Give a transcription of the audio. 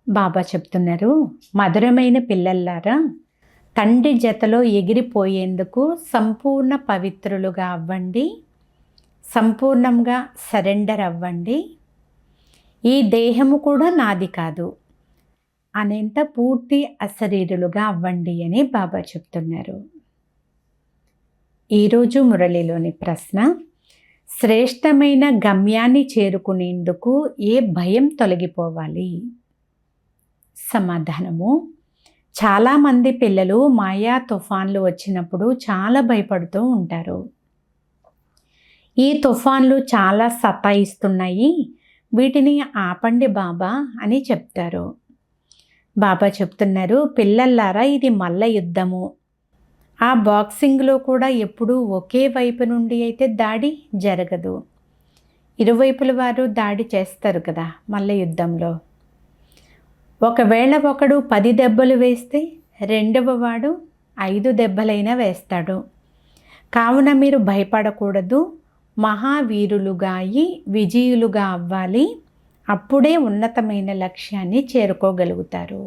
బాబా చెప్తున్నారు, మధురమైన పిల్లల్లారా, తండ్రి జతలో ఎగిరిపోయేందుకు సంపూర్ణ పవిత్రులుగా అవ్వండి, సంపూర్ణంగా సరెండర్ అవ్వండి. ఈ దేహము కూడా నాది కాదు అనేంత పూర్తి అశరీరులుగా అవ్వండి అని బాబా చెప్తున్నారు. ఈరోజు మురళిలోని ప్రశ్న, శ్రేష్టమైన గమ్యాన్ని చేరుకునేందుకు ఏ భయం తొలగిపోవాలి? సమాధానము, చాలామంది పిల్లలు మాయా తుఫాన్లు వచ్చినప్పుడు చాలా భయపడుతూ ఉంటారు. ఈ తుఫాన్లు చాలా సతాయిస్తున్నాయి, వీటిని ఆపండి బాబా అని చెప్తారు. బాబా చెప్తున్నారు, పిల్లల్లారా, ఇది మల్ల యుద్ధము. ఆ బాక్సింగ్లో కూడా ఎప్పుడూ ఒకే వైపు నుండి అయితే దాడి జరగదు. ఇరువైపుల వారు దాడి చేస్తారు కదా మల్ల యుద్ధంలో. ఒకవేళ ఒకడు 10 దెబ్బలు వేస్తే రెండవ వాడు 5 దెబ్బలైనా వేస్తాడు. కావున మీరు భయపడకూడదు, మహావీరులుగా అయి విజయులుగా అవ్వాలి. అప్పుడే ఉన్నతమైన లక్ష్యాన్ని చేరుకోగలుగుతారు.